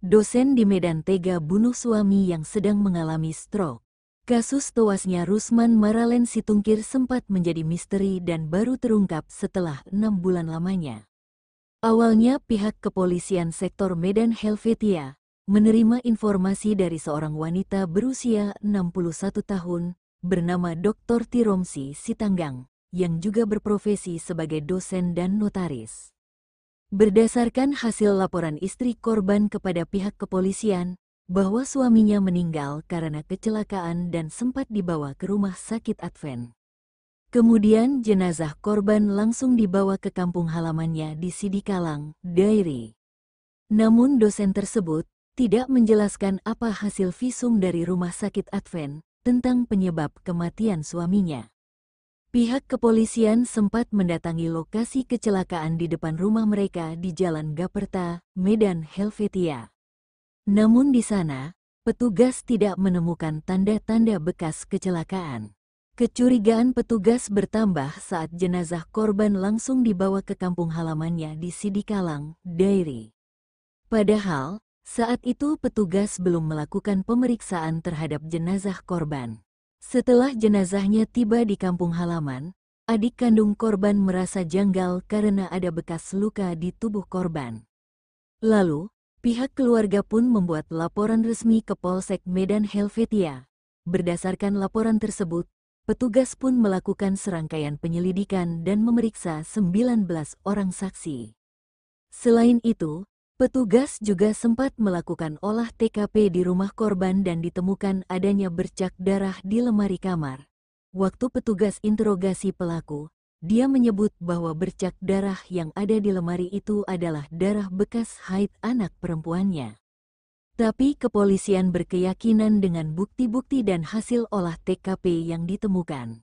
Dosen di Medan tega bunuh suami yang sedang mengalami stroke. Kasus tewasnya Rusman Maralen Situngkir sempat menjadi misteri dan baru terungkap setelah 6 bulan lamanya. Awalnya pihak kepolisian sektor Medan Helvetia menerima informasi dari seorang wanita berusia 61 tahun bernama Dr. Tiromsi Sitanggang yang juga berprofesi sebagai dosen dan notaris. Berdasarkan hasil laporan istri korban kepada pihak kepolisian, bahwa suaminya meninggal karena kecelakaan dan sempat dibawa ke rumah sakit Advent. Kemudian jenazah korban langsung dibawa ke kampung halamannya di Sidikalang, Dairi. Namun dosen tersebut tidak menjelaskan apa hasil visum dari rumah sakit Advent tentang penyebab kematian suaminya. Pihak kepolisian sempat mendatangi lokasi kecelakaan di depan rumah mereka di Jalan Gaperta, Medan Helvetia. Namun di sana, petugas tidak menemukan tanda-tanda bekas kecelakaan. Kecurigaan petugas bertambah saat jenazah korban langsung dibawa ke kampung halamannya di Sidikalang, Dairi. Padahal, saat itu petugas belum melakukan pemeriksaan terhadap jenazah korban. Setelah jenazahnya tiba di kampung halaman, adik kandung korban merasa janggal karena ada bekas luka di tubuh korban. Lalu, pihak keluarga pun membuat laporan resmi ke Polsek Medan Helvetia. Berdasarkan laporan tersebut, petugas pun melakukan serangkaian penyelidikan dan memeriksa 19 orang saksi. Selain itu, petugas juga sempat melakukan olah TKP di rumah korban dan ditemukan adanya bercak darah di lemari kamar. Waktu petugas interogasi pelaku, dia menyebut bahwa bercak darah yang ada di lemari itu adalah darah bekas haid anak perempuannya. Tapi kepolisian berkeyakinan dengan bukti-bukti dan hasil olah TKP yang ditemukan.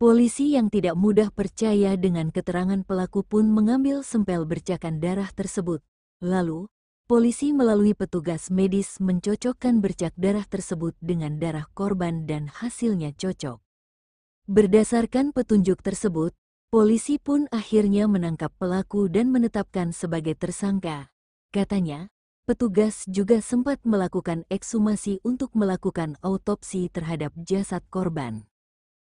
Polisi yang tidak mudah percaya dengan keterangan pelaku pun mengambil sampel bercakan darah tersebut. Lalu, polisi melalui petugas medis mencocokkan bercak darah tersebut dengan darah korban dan hasilnya cocok. Berdasarkan petunjuk tersebut, polisi pun akhirnya menangkap pelaku dan menetapkan sebagai tersangka. Katanya, petugas juga sempat melakukan ekshumasi untuk melakukan autopsi terhadap jasad korban.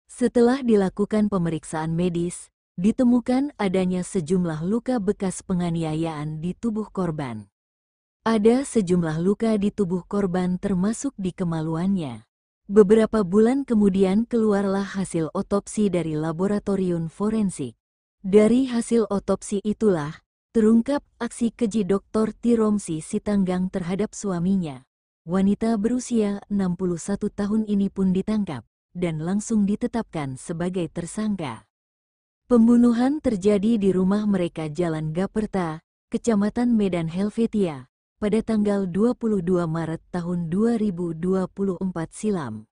Setelah dilakukan pemeriksaan medis, ditemukan adanya sejumlah luka bekas penganiayaan di tubuh korban. Ada sejumlah luka di tubuh korban termasuk di kemaluannya. Beberapa bulan kemudian keluarlah hasil otopsi dari laboratorium forensik. Dari hasil otopsi itulah, terungkap aksi keji Dr. Tiromsi Sitanggang terhadap suaminya. Wanita berusia 61 tahun ini pun ditangkap dan langsung ditetapkan sebagai tersangka. Pembunuhan terjadi di rumah mereka Jalan Gaperta, Kecamatan Medan Helvetia, pada tanggal 22 Maret tahun 2024 silam.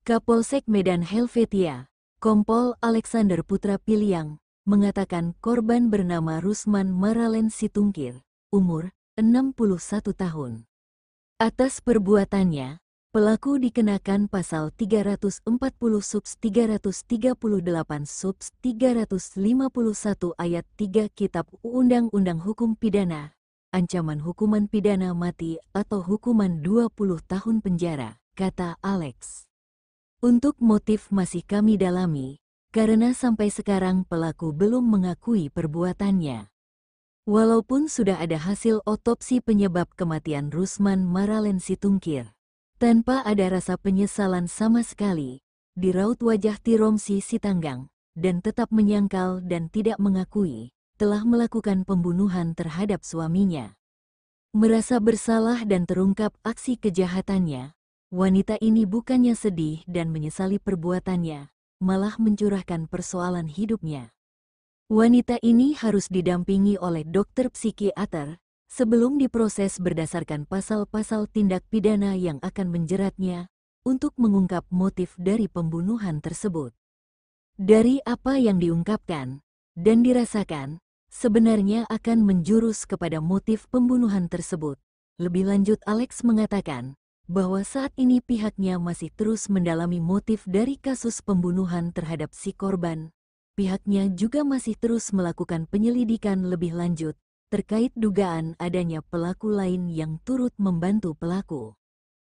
Kapolsek Medan Helvetia, Kompol Alexander Putra Piliang, mengatakan korban bernama Rusman Maralen Situngkir, umur 61 tahun. Atas perbuatannya, pelaku dikenakan pasal 340 subs 338 subs 351 ayat 3 Kitab Undang-Undang Hukum Pidana, ancaman hukuman pidana mati atau hukuman 20 tahun penjara, kata Alex. Untuk motif masih kami dalami, karena sampai sekarang pelaku belum mengakui perbuatannya. Walaupun sudah ada hasil otopsi penyebab kematian Rusman Maralen Situngkir, tanpa ada rasa penyesalan sama sekali, di raut wajah Tiromsi Sitanggang, dan tetap menyangkal dan tidak mengakui, telah melakukan pembunuhan terhadap suaminya. Merasa bersalah dan terungkap aksi kejahatannya, wanita ini bukannya sedih dan menyesali perbuatannya, malah mencurahkan persoalan hidupnya. Wanita ini harus didampingi oleh dokter psikiater, sebelum diproses berdasarkan pasal-pasal tindak pidana yang akan menjeratnya untuk mengungkap motif dari pembunuhan tersebut. Dari apa yang diungkapkan dan dirasakan, sebenarnya akan menjurus kepada motif pembunuhan tersebut. Lebih lanjut, Alex mengatakan bahwa saat ini pihaknya masih terus mendalami motif dari kasus pembunuhan terhadap si korban. Pihaknya juga masih terus melakukan penyelidikan lebih lanjut terkait dugaan adanya pelaku lain yang turut membantu pelaku.